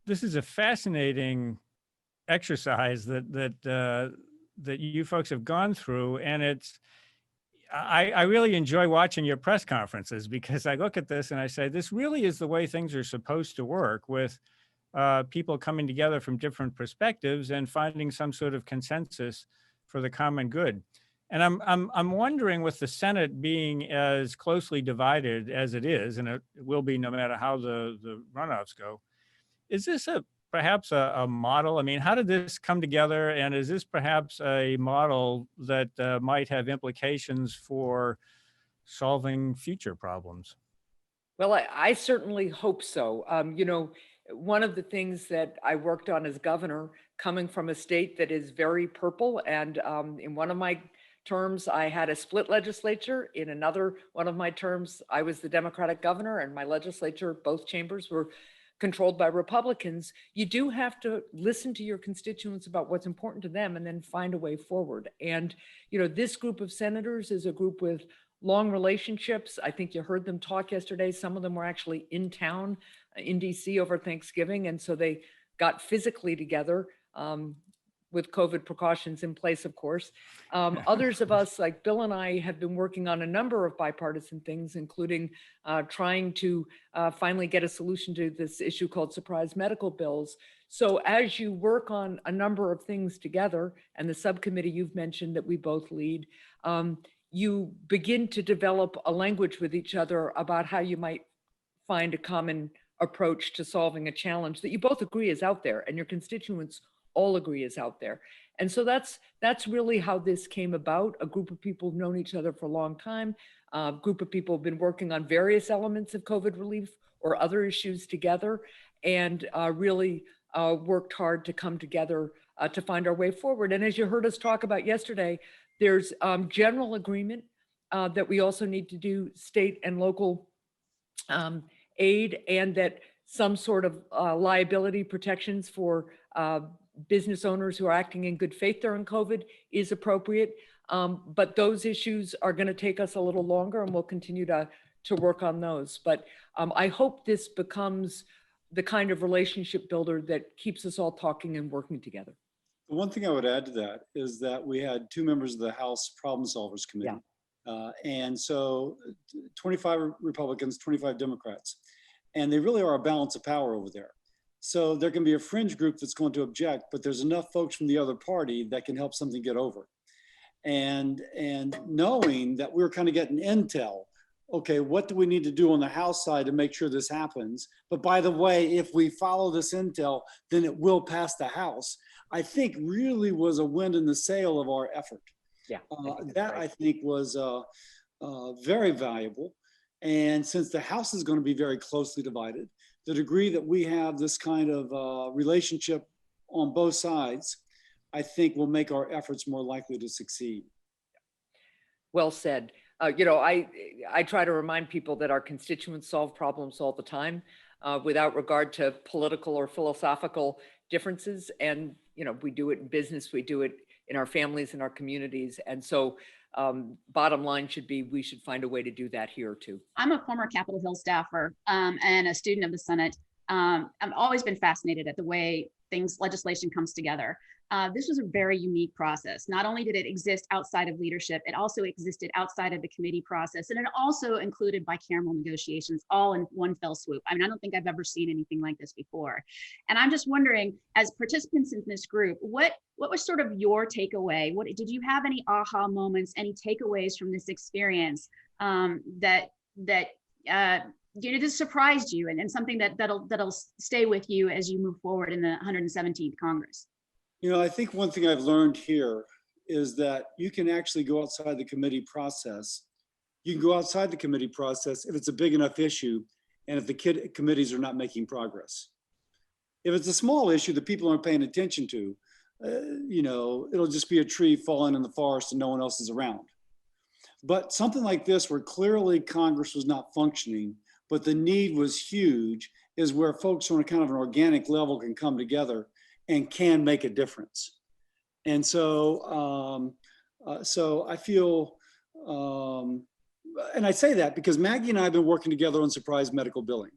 this is a fascinating exercise that you folks have gone through, and I really enjoy watching your press conferences because I look at this and I say, this really is the way things are supposed to work, with people coming together from different perspectives and finding some sort of consensus for the common good. And I'm wondering, with the Senate being as closely divided as it is, and it will be no matter how the runoffs go, is this perhaps a model? I mean, how did this come together? And is this perhaps a model that might have implications for solving future problems? Well, I certainly hope so. One of the things that I worked on as governor, coming from a state that is very purple, and in one of my terms, I had a split legislature. In another one of my terms, I was the Democratic governor, and my legislature, both chambers, were controlled by Republicans. You do have to listen to your constituents about what's important to them and then find a way forward. And, this group of senators is a group with long relationships. I think you heard them talk yesterday. Some of them were actually in town in DC over Thanksgiving. And so they got physically together, with COVID precautions in place, of course. Others of us, like Bill and I, have been working on a number of bipartisan things, including trying to finally get a solution to this issue called surprise medical bills. So as you work on a number of things together, and the subcommittee you've mentioned that we both lead, you begin to develop a language with each other about how you might find a common approach to solving a challenge that you both agree is out there and your constituents all agree is out there. And so that's really how this came about. A group of people who've known each other for a long time, a group of people have been working on various elements of COVID relief or other issues together, and really worked hard to come together to find our way forward. And as you heard us talk about yesterday, there's general agreement that we also need to do state and local aid, and that some sort of liability protections for business owners who are acting in good faith during COVID is appropriate. But those issues are going to take us a little longer, and we'll continue to work on those. But I hope this becomes the kind of relationship builder that keeps us all talking and working together. The one thing I would add to that is that we had 2 members of the House Problem Solvers Committee. Yeah. And so 25 Republicans, 25 Democrats. And they really are a balance of power over there. So there can be a fringe group that's going to object, but there's enough folks from the other party that can help something get over. And knowing that we're kind of getting intel, okay, what do we need to do on the House side to make sure this happens? But by the way, if we follow this intel, then it will pass the House, I think really was a wind in the sail of our effort. Yeah, that right. I think was very valuable. And since the House is going to be very closely divided, the degree that we have this kind of relationship on both sides, I think will make our efforts more likely to succeed. Well said. I try to remind people that our constituents solve problems all the time, without regard to political or philosophical differences. And, we do it in business, we do it in our families, in our communities. And so bottom line should be, we should find a way to do that here too. I'm a former Capitol Hill staffer and a student of the Senate. I've always been fascinated at the way legislation comes together. This was a very unique process. Not only did it exist outside of leadership, it also existed outside of the committee process, and it also included bicameral negotiations all in one fell swoop. I mean, I don't think I've ever seen anything like this before. And I'm just wondering, as participants in this group, what was sort of your takeaway? Did you have any aha moments, any takeaways from this experience that this surprised you, and something that'll stay with you as you move forward in the 117th Congress? I think one thing I've learned here is that you can actually go outside the committee process. You can go outside the committee process if it's a big enough issue and if the committees are not making progress. If it's a small issue that people aren't paying attention to, it'll just be a tree falling in the forest and no one else is around. But something like this, where clearly Congress was not functioning, but the need was huge, is where folks on a kind of an organic level can come together and can make a difference. And so, I feel, and I say that because Maggie and I have been working together on surprise medical billing.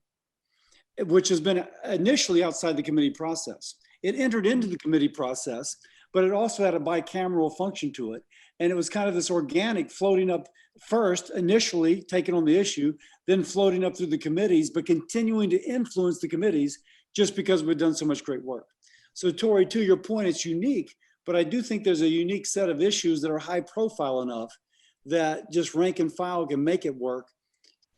which has been initially outside the committee process. It entered into the committee process, but it also had a bicameral function to it. And it was kind of this organic floating up first, initially taking on the issue, then floating up through the committees, but continuing to influence the committees just because we've done so much great work. So Tori, to your point, it's unique, but I do think there's a unique set of issues that are high profile enough that just rank and file can make it work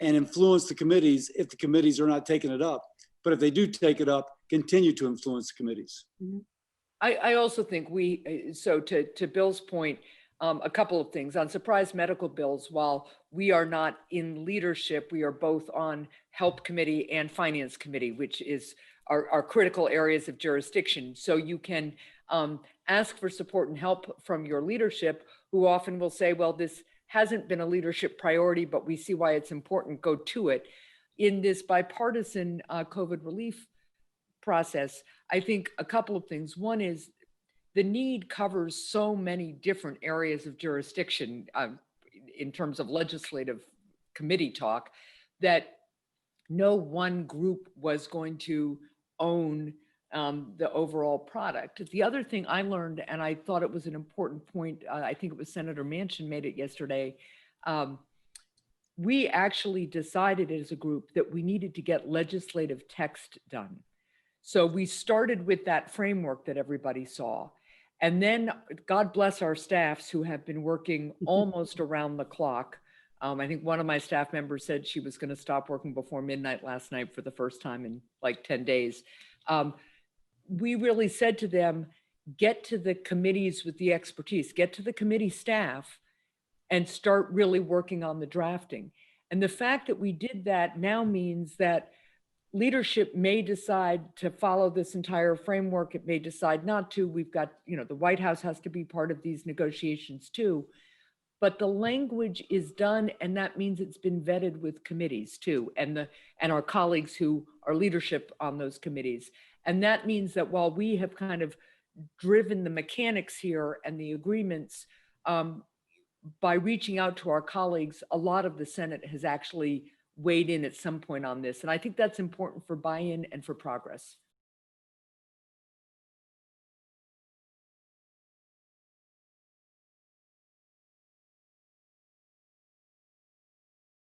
and influence the committees if the committees are not taking it up. But if they do take it up, continue to influence the committees. I also think so to Bill's point, a couple of things on surprise medical bills. While we are not in leadership, we are both on Health Committee and Finance Committee, which is our critical areas of jurisdiction. So you can ask for support and help from your leadership, who often will say, well, this hasn't been a leadership priority, but we see why it's important, go to it. In this bipartisan COVID relief process, I think a couple of things. One is the need covers so many different areas of jurisdiction in terms of legislative committee talk, that no one group was going to own the overall product. The other thing I learned, and I thought it was an important point, I think it was Senator Manchin made it yesterday, we actually decided as a group that we needed to get legislative text done. So we started with that framework that everybody saw. And then God bless our staffs who have been working almost around the clock. I think one of my staff members said she was going to stop working before midnight last night for the first time in like 10 days. We really said to them, get to the committees with the expertise, get to the committee staff and start really working on the drafting. And the fact that we did that now means that leadership may decide to follow this entire framework. It may decide not to. We've got, the White House has to be part of these negotiations too. But the language is done, and that means it's been vetted with committees too, and our colleagues who are leadership on those committees. And that means that while we have kind of driven the mechanics here and the agreements, by reaching out to our colleagues, a lot of the Senate has actually weighed in at some point on this. And I think that's important for buy-in and for progress.